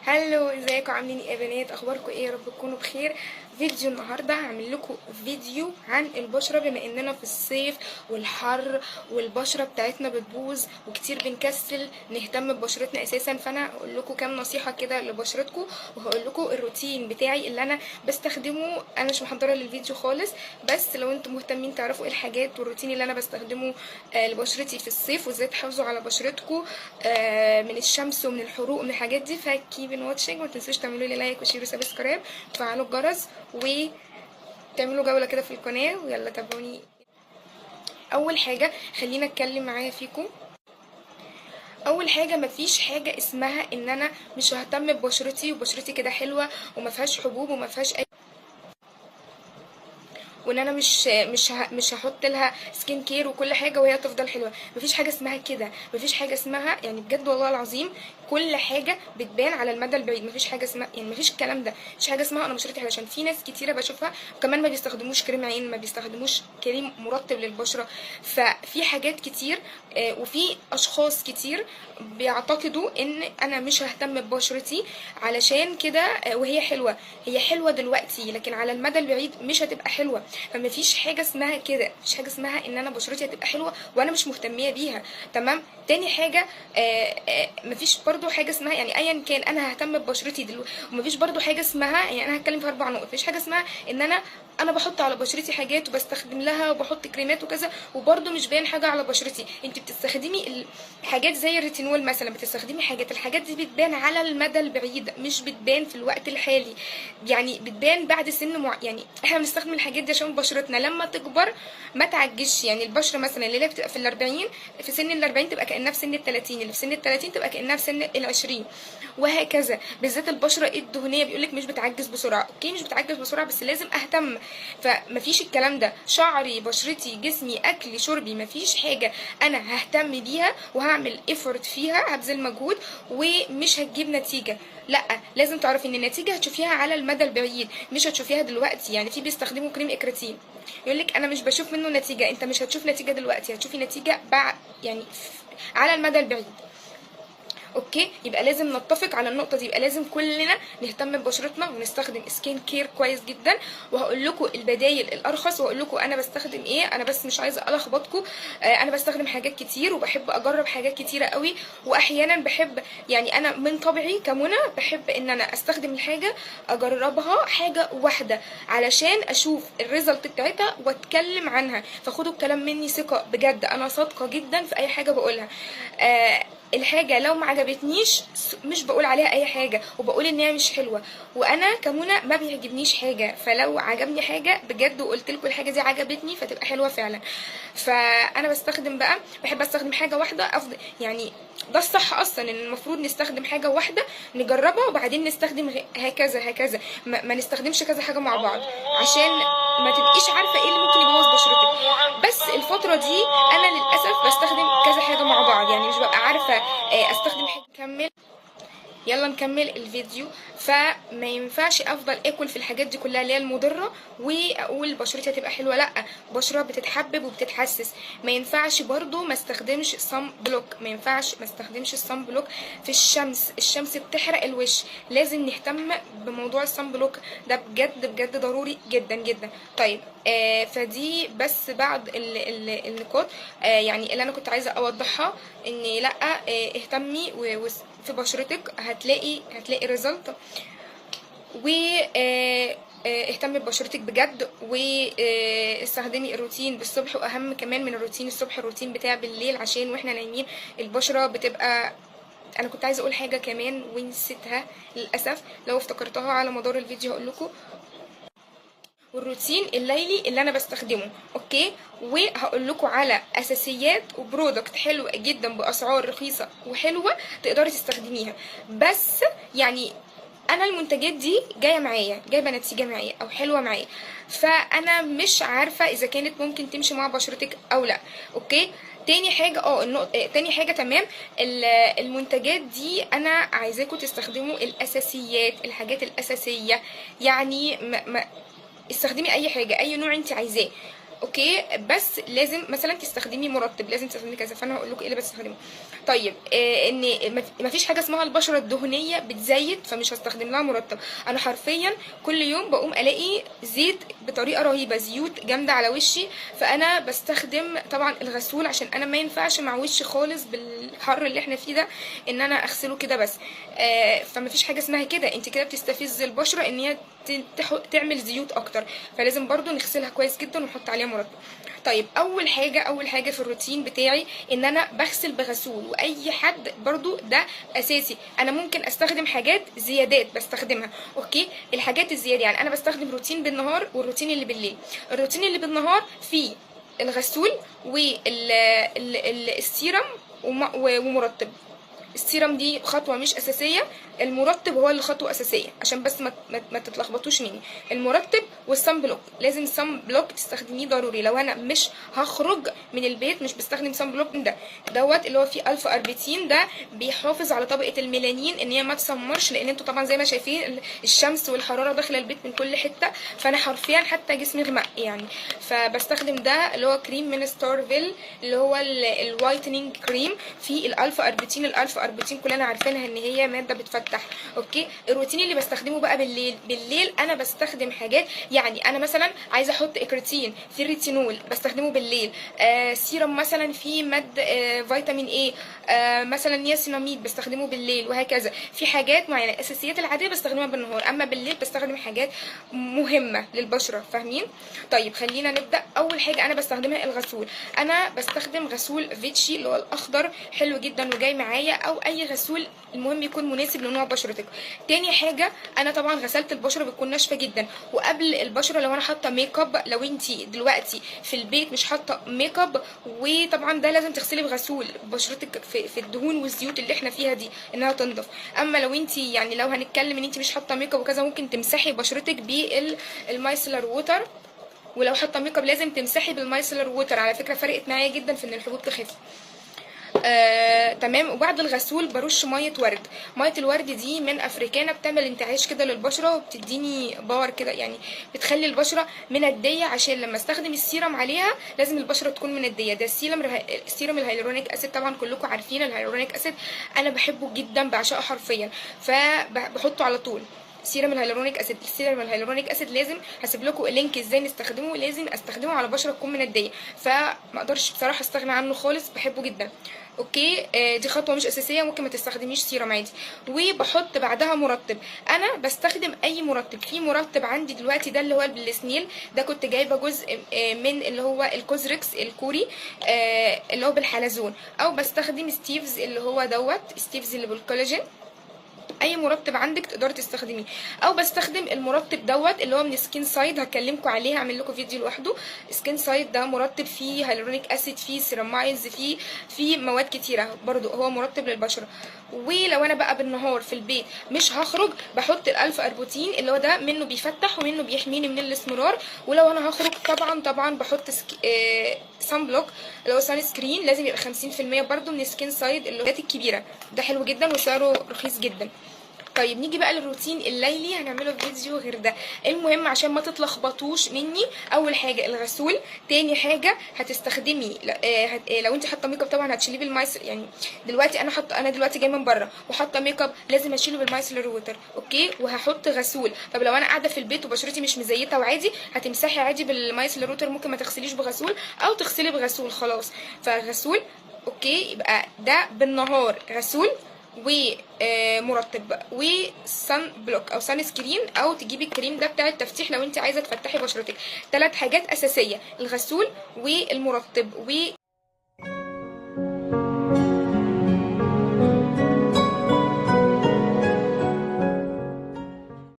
هلو، ازيكم؟ عاملين ايه يا بنات؟ اخباركم ايه؟ يا رب تكونوا بخير. فيديو النهارده هعمل لكم فيديو عن البشره، بما اننا في الصيف والحر والبشره بتاعتنا بتبوظ وكتير بنكسل نهتم ببشرتنا اساسا. فانا هقول لكم كام نصيحه كده لبشرتكم، وهقول لكم الروتين بتاعي اللي انا بستخدمه. انا مش محضره للفيديو خالص، بس لو انتم مهتمين تعرفوا ايه الحاجات والروتين اللي انا بستخدمه لبشرتي في الصيف، وازاي تحافظوا على بشرتكم من الشمس ومن الحروق ومن الحاجات دي، فكيب واتشنج. ما تنسوش تعملوا لي لايك وشير وسبسكرايب وتفعلوا الجرس وتعملوا جوله كده في القناه، ويلا تابعوني. اول حاجه خلينا اتكلم معايا فيكم. اول حاجه، مفيش حاجه اسمها ان انا مش ههتم ببشرتي وبشرتي كده حلوه وما فيهاش حبوب وما فيهاش اي، وان انا مش هحط لها سكين كير وكل حاجه وهي تفضل حلوه. مفيش حاجه اسمها كده، مفيش حاجه اسمها، يعني بجد والله العظيم كل حاجه بتبان على المدى البعيد. مفيش حاجه اسمها، يعني مفيش الكلام ده. مفيش حاجه اسمها انا بشرتي حلوه، عشان في ناس كتيره بشوفها وكمان ما بيستخدموش كريم عين، ما بيستخدموش كريم مرطب للبشره. ففي حاجات كتير وفي اشخاص كتير بيعتقدوا ان انا مش ههتم ببشرتي علشان كده وهي حلوه. هي حلوه دلوقتي، لكن على المدى البعيد مش هتبقى حلوه. فمفيش حاجه اسمها كده، مفيش حاجه اسمها ان انا بشرتي هتبقى حلوه وانا مش مهتميه بيها. تمام. تاني حاجه، مفيش برضو حاجه اسمها، يعني ايا كان انا ههتم ببشرتي دلوقتي. ومفيش برضو حاجه اسمها، يعني انا هتكلم في 4 نقط. مفيش حاجه اسمها ان انا بحط على بشرتي حاجات وبستخدم لها وبحط كريمات وكذا وبرضو مش باين حاجه على بشرتي. انت بتستخدمي حاجات زي الريتينول مثلا، بتستخدمي الحاجات دي بتبان على المدى البعيد، مش بتبان في الوقت الحالي. يعني بتبان بعد سن يعني احنا بنستخدم الحاجات دي عشان بشرتنا لما تكبر ما تعجزش. يعني البشره مثلا اللي هي بتبقى في الاربعين، في سن الاربعين تبقى كانها في سن التلاتين، اللي في سن التلاتين تبقى كانها في سن العشرين، وهكذا. بالذات البشره الدهنيه بيقولك مش بتعجز بسرعه. اوكي، مش بتعجز بسرعه، بس لازم اهتم. فمفيش الكلام ده. شعري، بشرتي، جسمي، اكلي، شربي، مفيش حاجه انا ههتم بيها وهعمل ايفورت فيها، هبذل مجهود ومش هتجيب نتيجه. لا، لازم تعرفي ان النتيجه هتشوفيها على المدى البعيد، مش هتشوفيها دلوقتي. يعني في بيستخدموا كريم اكراتين يقولك انا مش بشوف منه نتيجه. انت مش هتشوف نتيجه دلوقتي، هتشوفي نتيجه بعد، يعني على المدى البعيد. اوكي، يبقى لازم نتفق على النقطه دي. يبقى لازم كلنا نهتم ببشرتنا ونستخدم سكين كير كويس جدا. وهقول لكم البدايل الارخص، وهقول لكم انا بستخدم ايه. انا بس مش عايزه الخبطكم. انا بستخدم حاجات كتير وبحب اجرب حاجات كتيره قوي. واحيانا بحب، يعني انا من طبعي كمنى بحب ان انا استخدم الحاجه اجربها حاجه واحده علشان اشوف الريزلت بتاعتها واتكلم عنها. فخدوا الكلام مني ثقه، بجد انا صادقه جدا في اي حاجه بقولها. الحاجه لو ما عجبتنيش مش بقول عليها اي حاجه وبقول ان هي مش حلوه. وانا كمنى ما بيعجبنيش حاجه، فلو عجبني حاجه بجد وقلت لكم الحاجه دي عجبتني فتبقى حلوه فعلا. فانا بستخدم بقى، بحب استخدم حاجه واحده افضل. يعني ده الصح اصلا، ان المفروض نستخدم حاجه واحده نجربها وبعدين نستخدم هكذا هكذا. ما نستخدمش كذا حاجه مع بعض عشان ما تبقيش عارفه ايه اللي ممكن يبوظ بشرتك. بس الفتره دي انا للاسف بستخدم كذا حاجه مع بعض، يعني مش ببقى عارفه استخدم حاجه. نكمل، يلا نكمل الفيديو. فما ينفعش افضل اكل في الحاجات دي كلها اللي هي المضره واقول بشرتي هتبقى حلوه. لا، بشره بتتحبب وبتتحسس. ما ينفعش برضو ما استخدمش صن بلوك، ما ينفعش ما استخدمش الصن بلوك في الشمس. الشمس بتحرق الوش، لازم نهتم بموضوع الصن بلوك ده، بجد بجد ضروري جدا جدا. طيب، فدي بس بعض النقاط يعني اللي انا كنت عايزه اوضحها. ان لا، اهتمي في بشرتك، هتلاقي ريزلت. و اهتمي ببشرتك بجد، واستخدمي الروتين بالصبح، واهم كمان من الروتين الصبح الروتين بتاع بالليل، عشان واحنا نايمين البشره بتبقى. انا كنت عايزه اقول حاجه كمان ونسيتها للاسف، لو افتكرتها على مدار الفيديو هقول لكم. والروتين الليلي اللي انا بستخدمه. اوكي، وهقول لكم على اساسيات وبرودكت حلوه جدا باسعار رخيصه وحلوه تقدري تستخدميها. بس يعني انا المنتجات دي جايبه نتيجه معايا او حلوه معايا، فانا مش عارفه اذا كانت ممكن تمشي مع بشرتك او لا. اوكي، تاني حاجة تاني حاجة، تمام. المنتجات دي انا عايزاكم تستخدموا الاساسيات، الحاجات الاساسية. يعني استخدمي اي حاجه، اي نوع انت عايزاه. اوكي، بس لازم مثلا تستخدمي مرطب، لازم تستخدمي كذا، فانا هقول لكم ايه اللي بستخدمه. طيب ان مفيش حاجه اسمها البشره الدهنيه بتزيت فمش هستخدم لها مرطب. انا حرفيا كل يوم بقوم الاقي زيت بطريقه رهيبه، زيوت جامده على وشي، فانا بستخدم طبعا الغسول، عشان انا ما ينفعش مع وشي خالص بالحر اللي احنا فيه ده ان انا اغسله كده بس. فمفيش حاجه اسمها كده، انت كده بتستفز البشره ان هي تعمل زيوت اكتر، فلازم برضو نغسلها كويس جدا ونحط عليها مرطب. طيب اول حاجه في الروتين بتاعي ان انا بغسل بغسول، واي حد برضو ده اساسي. انا ممكن استخدم حاجات زيادات بستخدمها، اوكي. الحاجات الزياده يعني انا بستخدم روتين بالنهار والروتين اللي بالليل. الروتين اللي بالنهار فيه الغسول والسيرم ومرطب. السيرم دي خطوه مش اساسيه، المرطب هو اللي خطوه اساسيه، عشان بس ما تتلخبطوش مني. المرطب والصن بلوك، لازم صن بلوك تستخدميه ضروري. لو انا مش هخرج من البيت مش بستخدم صن بلوك من دوت اللي هو فيه الفا اربيتين، ده بيحافظ على طبقه الميلانين ان هي ما تسمرش، لان انتوا طبعا زي ما شايفين الشمس والحراره داخله البيت من كل حته، فانا حرفيا حتى جسمي غمق يعني. فبستخدم ده اللي هو كريم من ستارفيل اللي هو الوايتنينج كريم فيه الالفا اربيتين. الالفا اربيتين كلنا عارفينها ان هي ماده بتفتح، اوكي. الروتين اللي بستخدمه بقى بالليل انا بستخدم حاجات، يعني انا مثلا عايزه احط اكريتين في الريتينول بستخدمه بالليل، سيرم مثلا في ماده فيتامين اي، مثلا نياسيناميد بستخدمه بالليل، وهكذا. في حاجات معينه الاساسيات العاديه بستخدمها بالنهار، اما بالليل بستخدم حاجات مهمه للبشره، فاهمين؟ طيب خلينا نبدا. اول حاجه انا بستخدمها الغسول، انا بستخدم غسول فيتشي اللي هو الاخضر، حلو جدا وجاي معايا، او اي غسول المهم يكون مناسب لنوع بشرتك. تاني حاجه انا طبعا غسلت البشره بتكون ناشفه جدا، وقبل البشره لو انا حاطه ميك اب، لو انتي دلوقتي في البيت مش حاطه ميك اب، وطبعا ده لازم تغسلي بغسول بشرتك في الدهون والزيوت اللي احنا فيها دي انها تنضف. اما لو انتي يعني لو هنتكلم ان انتي مش حاطه ميك اب وكذا، ممكن تمسحي بشرتك بالمايسلر ووتر، ولو حاطه ميك اب لازم تمسحي بالمايسلر ووتر، على فكره فرقت معايا جدا في ان الحبوب تخف. تمام. وبعد الغسول برش ميه ورد. ميه الورد دي من افريكانا، بتعمل انتعاش كده للبشره وبتديني باور كده، يعني بتخلي البشره منديه، عشان لما استخدم السيرم عليها لازم البشره تكون منديه. ده السيرم الهيالورونيك اسيد، طبعا كلكم عارفين الهيالورونيك اسيد، انا بحبه جدا بعشقه حرفيا، فبحطه على طول. سيرم الهيالورونيك اسيد، السيرم الهيالورونيك اسيد لازم هسيب لكم اللينك ازاي نستخدمه، لازم استخدمه على بشره تكون منديه، فما اقدرش بصراحه استغنى عنه خالص، بحبه جدا، اوكي. دي خطوه مش اساسيه، ممكن ما تستخدميش سيرم عادي. وبحط بعدها مرطب. انا بستخدم اي مرطب، في مرطب عندي دلوقتي ده اللي هو البلسنيل، ده كنت جايبه جزء من اللي هو الكوزريكس الكوري اللي هو بالحلزون، او بستخدم ستيفز اللي هو ستيفز اللي بالكولاجين. اي مرطب عندك تقدري تستخدميه، او بستخدم المرطب اللي هو من سكين سايد، هكلمكم عليه، هعمل لكم فيديو لوحده. سكين سايد ده مرطب فيه هيالورونيك اسيد، فيه سيرامايدز، فيه مواد كتيره، برضو هو مرطب للبشره. ولو انا بقى بالنهار في البيت مش هخرج، بحط الالفا اربوتين اللي هو ده منه بيفتح ومنه بيحميني من الاسمرار. ولو انا هخرج طبعا بحط سان بلوك اللي هو سان سكرين، لازم يبقى 50% برضو من سكين سايد اللي هو الكبيره، ده حلو جدا وسعره رخيص جدا. طيب نيجي بقى للروتين الليلي، هنعمله في فيديو غير ده. المهم عشان ما تتلخبطوش مني، اول حاجه الغسول، تاني حاجه هتستخدمي لو انت حاطه ميك اب طبعا هتشيليه بالمايسلر، يعني دلوقتي انا دلوقتي جايه من بره وحاطه ميك اب، لازم اشيله بالمايسلر ووتر، اوكي. وهحط غسول. طب لو انا قاعده في البيت وبشرتي مش مزيته وعادي، هتمسحي عادي بالمايسلر ووتر، ممكن ما تغسليش بغسول او تغسلي بغسول خلاص. فغسول، اوكي. يبقى ده بالنهار غسول ومرطب وسان بلوك او سان سكرين، او تجيبي الكريم ده بتاع التفتيح لو انت عايزه تفتحي بشرتك. 3 حاجات اساسيه، الغسول والمرطب